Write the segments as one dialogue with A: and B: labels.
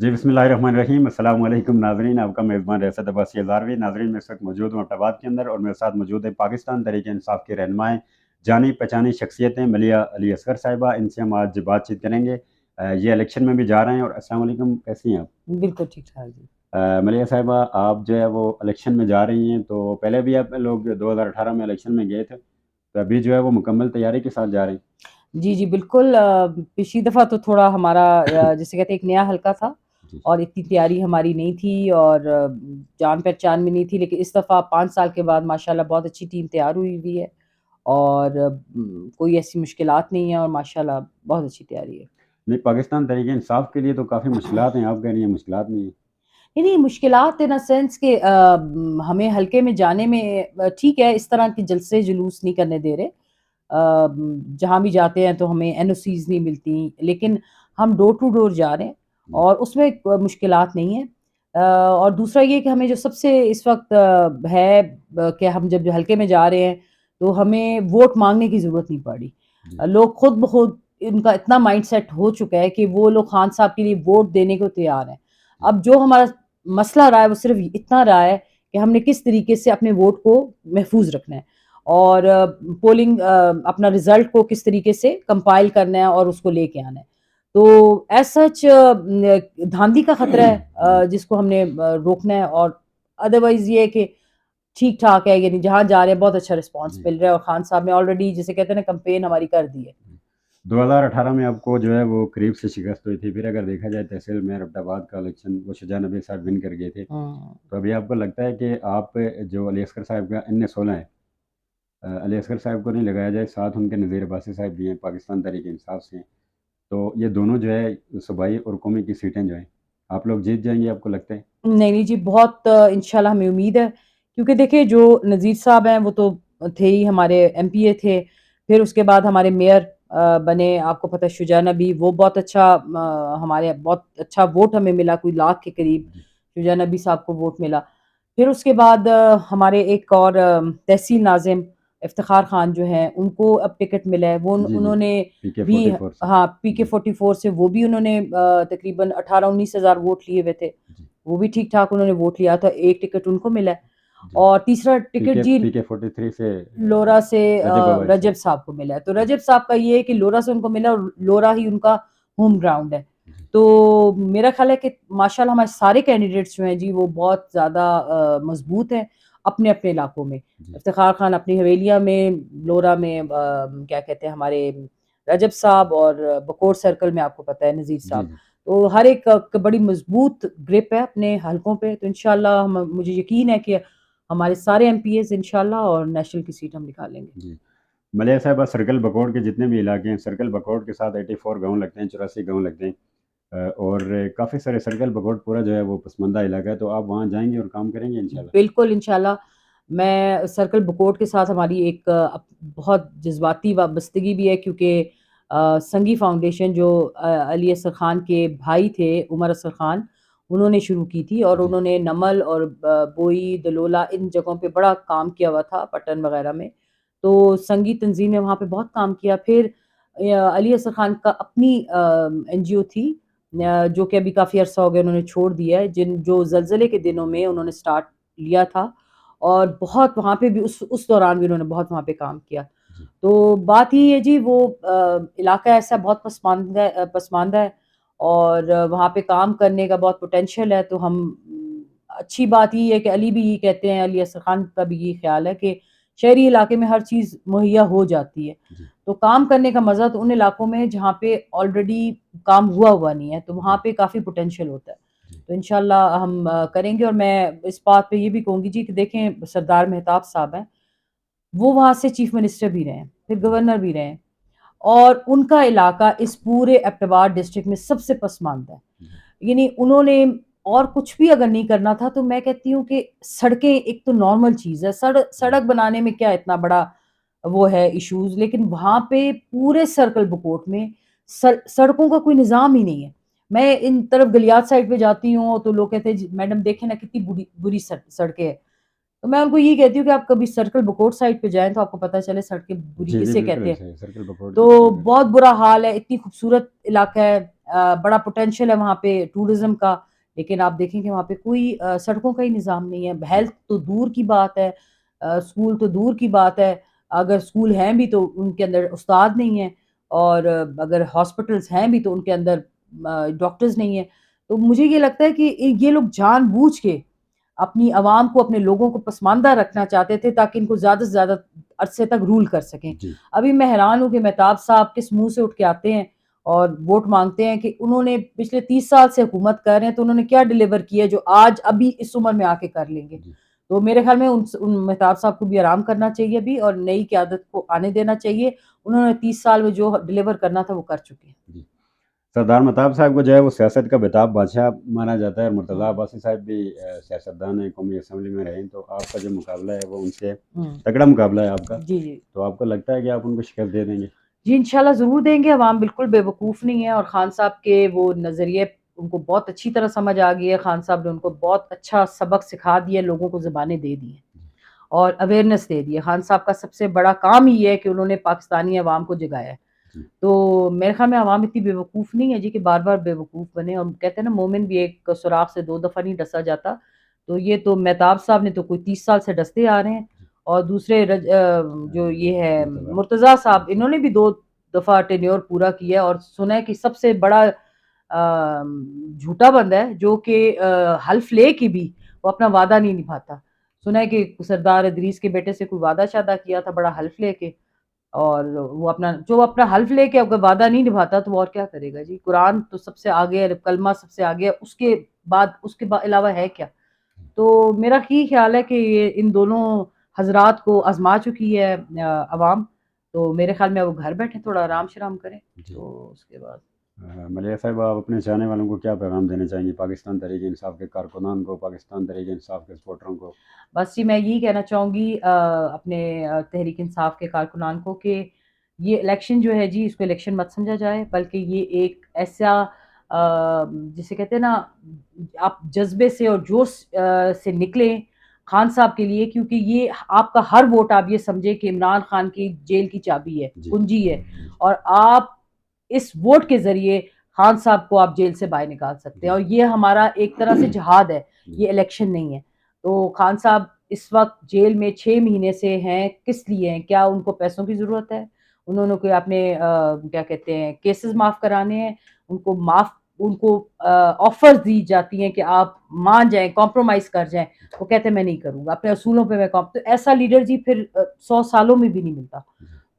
A: जी बिस्मिल्लाहिर्रहमानिर्रहीम, अस्सलाम वालेकुम नाज़रीन, आपका मेज़बान रियासत अब्बासी हज़ारवी। नाज़रीन, मैं इस वक्त मौजूद हूँ एबटाबाद के अंदर और मेरे साथ मौजूद है पाकिस्तान तहरीक-ए-इंसाफ़ के रहनुमाएँ, जानी पहचानी शख्सियतें मलिया अली असगर साहिबा। इनसे हम आज बातचीत करेंगे। ये इलेक्शन में भी जा रहे हैं। और अस्सलाम वालेकुम, कैसी हैं आप?
B: बिल्कुल ठीक-ठाक जी।
A: मलिया साहिबा, आप जो है वो इलेक्शन में जा रही हैं, तो पहले भी आप लोग 2018 में इलेक्शन में गए थे, तो अभी जो है वो मुकम्मल तैयारी के साथ जा रही हैं?
B: जी, जी, बिल्कुल पिछली दफ़ा तो थोड़ा हमारा जिसे कहते हैं एक नया हलका था
A: जी।
B: और इतनी तैयारी हमारी नहीं थी और जान-पहचान भी नहीं थी, लेकिन इस दफ़ा 5 साल के बाद माशाल्लाह बहुत अच्छी टीम तैयार हुई हुई है और कोई ऐसी मुश्किलात नहीं है और माशाल्लाह बहुत अच्छी तैयारी है।
A: नहीं, पाकिस्तान तहरीक-ए-इंसाफ़ के लिए तो काफ़ी मुश्किलात हैं, आप कह रही हैं मुश्किलात नहीं है।
B: नहीं, नहीं मुश्किलात इन अ सेंस कि हमें हल्के में जाने में ठीक है, इस तरह के जलसे जुलूस नहीं करने दे रहे। जहाँ भी जाते हैं तो हमें एनओसीज़ नहीं मिलती, लेकिन हम डोर टू डोर जा रहे हैं
A: जी।
B: और उसमें मुश्किलात नहीं है। और दूसरा ये कि हमें जो सबसे इस वक़्त है कि हम जब हल्के में जा रहे हैं, तो हमें वोट माँगने की ज़रूरत नहीं पड़ रही।
A: जी।
B: लोग खुद ब खुद इनका इतना माइंडसेट हो चुका है कि वो लोग खान साहब के लिए वोट देने को तैयार हैं।
A: जी।
B: अब जो हमारा मसला रहा है वो सिर्फ़ इतना रहा है कि हमने किस तरीके से अपने वोट को महफ़ूज़ रखना है और पोलिंग अपना रिज़ल्ट को किस तरीके से कंपाइल करना है और उसको लेके आना है। तो एज़ सच धांधली का खतरा है
A: जी।
B: जिसको हमने रोकना है और अदरवाइज़ ये है कि ठीक-ठाक है, यानी जहाँ जा रहे हैं बहुत अच्छा रिस्पॉन्स
A: जी।
B: मिल रहा है और खान साहब ने ऑलरेडी जिसे कहते हैं ना कैंपेन हमारी कर दी है।
A: 2018 में आपको जो है वो करीब से शिकस्त हुई थी। फिर अगर देखा जाए तहसील मेयर एबटाबाद का इलेक्शन वो शुजा नबी साहब विन कर गए थे।
B: हुँ।
A: तो अभी आपको लगता है कि आप जो अली असगर साहब का NA 16 है, अली असगर साहब को नहीं लगाया जाए, साथ उनके नज़ीर अब्बासी साहब भी हैं, पाकिस्तान तहरीक-ए-इंसाफ़ से हैं। तो ये दोनों जो है सूबाई और कौमी की सीटें जो हैं, आप लोग जीत जाएँगे, आपको लगता है?
B: नहीं, नहीं जी, बहुत इंशाल्लाह हमें उम्मीद है, क्योंकि देखिए जो नज़ीर साहब हैं वो तो थे ही हमारे एमपीए थे, फिर उसके बाद हमारे मेयर बने, आपको पता है शुजा नबी, वो बहुत अच्छा हमारे बहुत अच्छा वोट हमें मिला, कोई लाख के करीब
A: जी।
B: शुजा नबी साहब को वोट मिला। फिर उसके बाद हमारे एक और तहसील नाज़िम इफ्तिखार खान जो हैं, उनको अब टिकट मिला है, वो
A: जी, जी।
B: उन्होंने
A: पीके
B: भी
A: 44 से।
B: हाँ, पीके
A: जी।
B: 44 से वो भी उन्होंने तकरीबन 18-19 हज़ार वोट लिए हुए थे।
A: जी।
B: वो भी ठीक-ठाक उन्होंने वोट लिया था, एक टिकट उनको मिला है
A: जी।
B: और तीसरा टिकट
A: पीके
B: जी
A: पीके 43 से
B: लोरा से
A: रजब अवाइस साहब।
B: रजब साहब को मिला है। तो
A: जी।
B: रजब साहब का ये है कि लोरा से उनको मिला और लोरा ही उनका होम ग्राउंड है।
A: जी।
B: तो मेरा ख़्याल है कि माशाल्लाह हमारे सारे कैंडिडेट्स जो हैं जी वो बहुत ज़्यादा मज़बूत हैं अपने-अपने इलाकों में।
A: जी।
B: इफ्तिखार खान अपनी हवेलिया में, लोरा में क्या कहते हैं हमारे रजब साहब और बकोर सर्कल में आपको पता है नज़ीर
A: जी।
B: साहब।
A: जी।
B: तो हर एक का बड़ी मज़बूत ग्रिप है अपने हलकों पे, तो इंशाल्लाह हम मुझे यकीन है कि हमारे सारे एमपीएज़ इंशाल्लाह और नेशनल की सीट हम निकाल लेंगे।
A: जी। मलिया साहिबा, सर्कल बकौर के जितने भी इलाके हैं, सर्कल बकौर के साथ 84 गाँव लगते हैं, 84 गाँव लगते हैं। और काफ़ी सारे सर्कल बकौर पूरा जो है वो पसमानदा इलाका है, तो आप वहाँ जाएँगे और काम करेंगे इंशाल्लाह?
B: बिल्कुल, इंशाल्लाह मैं सर्कल बकोट के साथ हमारी एक बहुत जज़्बाती वाबस्तगी भी है क्योंकि संगी फाउंडेशन जो अली असगर खान के भाई थे उमर असगर खान, उन्होंने शुरू की थी और
A: जी।
B: उन्होंने नमल और बोई, दलोला इन जगहों पे बड़ा काम किया हुआ था, पटन वग़ैरह में। तो संगी तंज़ीम ने वहाँ पे बहुत काम किया। फिर अली असगर खान का अपनी एनजीओ थी
A: जी।
B: जो कि अभी काफ़ी अरसा हो गया उन्होंने छोड़ दिया है, जो ज़लज़ले के दिनों में उन्होंने स्टार्ट लिया था और बहुत वहाँ पे भी उस दौरान भी उन्होंने बहुत वहाँ पे काम किया।
A: जी।
B: तो बात ये है जी वो इलाका ऐसा बहुत पसमानदा है और वहाँ पे काम करने का बहुत पोटेंशियल है तो हम अच्छी बात ये है कि अली भी ये कहते हैं, अली असगर खान का भी ये ख़्याल है कि शहरी इलाके में हर चीज़ मुहैया हो जाती है।
A: जी।
B: तो काम करने का मज़ा तो उन इलाकों में है जहाँ पे ऑलरेडी काम हुआ नहीं है, तो वहाँ
A: जी।
B: पे काफ़ी पोटेंशियल होता है।
A: जी।
B: तो इंशाल्लाह हम करेंगे और मैं इस बात पे ये भी कहूँगी जी कि देखें सरदार मेहताब साहब हैं, वो वहाँ से चीफ मिनिस्टर भी रहे हैं, फिर
A: जी।
B: गवर्नर भी रहे हैं और उनका इलाका इस पूरे एबटाबाद डिस्ट्रिक्ट में सबसे पसमानदा है।
A: जी।
B: यानी उन्होंने और कुछ भी अगर नहीं करना था तो मैं कहती हूँ कि सड़कें एक तो नॉर्मल चीज़ है,
A: जी।
B: सड़क बनाने में क्या इतना बड़ा वो है इश्यूज़, लेकिन वहाँ पे पूरे सर्कल बकोट में सड़कों का कोई निज़ाम ही नहीं है। मैं इन तरफ गलियात साइड पे जाती हूँ तो लोग कहते हैं जी मैडम देखें ना कितनी बुरी सड़कें हैं। तो मैं उनको यही कहती हूँ कि आप कभी सर्कल बकोट साइड पे जाएँ तो आपको पता चले सड़कें बुरी
A: जी, जी,
B: किसे कहते
A: बिल्कुल
B: हैं।
A: सही, सर्कल बकौर की तो
B: तो
A: सही बात।
B: बहुत बुरा हाल है, इतनी खूबसूरत इलाका है بڑا پوٹینشیل ہے وہاں پہ ٹورزم کا، لیکن آپ دیکھیں کہ وہاں پہ کوئی سڑکوں کا ہی نظام نہیں ہے، ہیلتھ تو دور کی بات ہے، اسکول تو دور کی بات ہے، اگر اسکول ہیں بھی تو ان کے اندر استاد نہیں ہیں، اور اگر ہاسپٹلس ہیں بھی تو ان کے اندر ڈاکٹرز نہیں ہیں۔ تو مجھے یہ لگتا ہے کہ یہ لوگ جان بوجھ کے اپنی عوام کو، اپنے لوگوں کو پسماندہ رکھنا چاہتے تھے تاکہ ان کو زیادہ سے زیادہ عرصے تک رول کر سکیں۔
A: جی
B: ابھی میں حیران ہوں کہ مہتاب صاحب کس منہ سے اٹھ کے آتے ہیں اور ووٹ مانگتے ہیں کہ انہوں نے پچھلے 30 سال سے حکومت کر رہے ہیں تو انہوں نے کیا ڈیلیور کیا ہے جو آج ابھی اس عمر میں آ کے کر لیں گے۔
A: جی
B: تو میرے خیال میں ان مہتاب صاحب کو بھی آرام کرنا چاہیے ابھی، اور نئی قیادت کو آنے دینا چاہیے۔ انہوں نے 30 سال میں جو ڈیلیور کرنا تھا وہ کر چکے ہیں۔
A: جی سردار مہتاب صاحب کو جو ہے وہ سیاست کا بتاب بادشاہ مانا جاتا ہے، مرتضیٰ
B: ہاں
A: عباسی صاحب بھی سیاستدان ہیں، قومی اسمبلی میں رہے ہیں، تو آپ کا جو مقابلہ ہے وہ ان سے
B: ہوں،
A: تگڑا مقابلہ ہے آپ کا،
B: جی جی
A: تو آپ کو لگتا ہے کہ آپ ان کو شکست دے دیں گے؟
B: جی انشاءاللہ ضرور دیں گے۔ عوام بالکل بے وقوف نہیں ہے، اور خان صاحب کے وہ نظریے ان کو بہت اچھی طرح سمجھ آ گئی ہے۔ خان صاحب نے ان کو بہت اچھا سبق سکھا دیا، لوگوں کو زبانیں دے دی ہیں اور اویئرنیس دے دی ہے۔ خان صاحب کا سب سے بڑا کام ہی ہے کہ انہوں نے پاکستانی عوام کو جگایا ہے۔
A: جی
B: تو میرے خیال میں عوام اتنی بے وقوف نہیں ہے جی کہ بار بار بے وقوف بنے، اور کہتے ہیں نا مومن بھی ایک سوراخ سے 2 دفعہ نہیں ڈسا جاتا۔ تو یہ تو مہتاب صاحب نے تو کوئی 30 سال سے ڈستے آ رہے ہیں، اور دوسرے جو یہ ہے
A: مرتضیٰ
B: مرتضیٰ صاحب، انہوں نے بھی 2 دفعہ ٹینیور پورا کیا ہے، اور سنا ہے کہ سب سے بڑا جھوٹا بندہ ہے جو کہ حلف لے کے بھی وہ اپنا وعدہ نہیں نبھاتا۔ سنا ہے کہ سردار ادریس کے بیٹے سے کوئی وعدہ شادہ کیا تھا بڑا حلف لے کے، اور وہ اپنا حلف لے کے اگر وعدہ نہیں نبھاتا تو وہ اور کیا کرے گا جی؟ قرآن تو سب سے آگے ہے، کلمہ سب سے آگے ہے، اس کے علاوہ ہے کیا؟ تو میرا کی خیال ہے کہ یہ ان دونوں حضرات کو آزما چکی ہے عوام، تو میرے خیال میں وہ گھر بیٹھے تھوڑا آرام شرام کریں،
A: جی
B: تو اس کے بعد
A: ملیح صاحب، آپ اپنے چاہنے والوں کو کیا پیغام دینا چاہیں گے، پاکستان تحریک انصاف کے کارکنان کو، پاکستان تحریک انصاف کے سپورٹروں کو؟
B: بس جی میں یہی کہنا چاہوں گی اپنے تحریک انصاف کے کارکنان کو کہ یہ الیکشن جو ہے جی اس کو الیکشن مت سمجھا جائے، بلکہ یہ ایک ایسا جسے کہتے ہیں نا، آپ جذبے سے اور جوش سے نکلیں خان صاحب کے لیے، کیونکہ یہ آپ کا ہر ووٹ آپ یہ سمجھے کہ عمران خان کی جیل کی چابی ہے،
A: جی
B: کنجی ہے،
A: جی
B: اور آپ اس ووٹ کے ذریعے خان صاحب کو آپ جیل سے باہر نکال سکتے ہیں، اور یہ ہمارا ایک طرح سے جہاد ہے، یہ الیکشن نہیں ہے۔ تو خان صاحب اس وقت جیل میں 6 مہینے سے ہیں، کس لیے ہیں؟ کیا ان کو پیسوں کی ضرورت ہے؟ انہوں نے کوئی اپنے کیا کہتے ہیں کیسز معاف کرانے ہیں؟ ان کو آفرز دی جاتی ہیں کہ آپ مان جائیں، کمپرومائز کر جائیں، وہ کہتے ہیں میں نہیں کروں گا، اپنے اصولوں پہ میں تو ایسا لیڈر جی پھر 100 سالوں میں بھی نہیں ملتا۔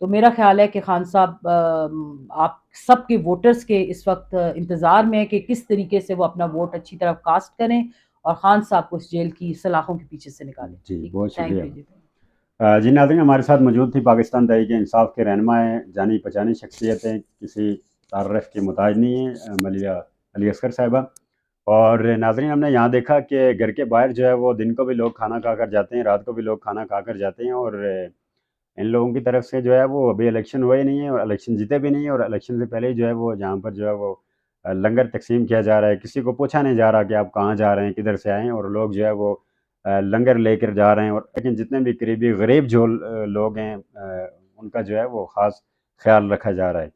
B: تو میرا خیال ہے کہ خان صاحب آپ سب کے ووٹرز کے اس وقت انتظار میں ہے کہ کس طریقے سے وہ اپنا ووٹ اچھی طرح کاسٹ کریں اور خان صاحب کو اس جیل کی سلاخوں کے پیچھے سے نکالیں۔
A: جی بہت
B: تھینک
A: شکریہ۔
B: یو جی۔
A: جی ناظرین، ہمارے ساتھ موجود تھی پاکستان تحریک انصاف کے رہنما ہیں، جانی پہچانی شخصیتیں، کسی تعارف کی محتاج نہیں ہیں، ملیح علی اصغر صاحبہ۔ اور ناظرین، ہم نے یہاں دیکھا کہ گھر کے باہر جو ہے وہ دن کو بھی لوگ کھانا کھا کر جاتے ہیں، رات کو بھی لوگ کھانا کھا کر جاتے ہیں، اور ان لوگوں کی طرف سے جو ہے وہ ابھی الیکشن ہوئے نہیں ہے اور الیکشن جیتے بھی نہیں ہیں، اور الیکشن سے پہلے ہی جو ہے وہ جہاں پر جو ہے وہ لنگر تقسیم کیا جا رہا ہے، کسی کو پوچھا نہیں جا رہا کہ آپ کہاں جا رہے ہیں، کدھر سے آئے ہیں، اور لوگ جو ہے وہ لنگر لے کر جا رہے ہیں، اور لیکن جتنے بھی قریبی غریب جو لوگ ہیں ان کا جو ہے وہ خاص خیال رکھا جا رہا ہے۔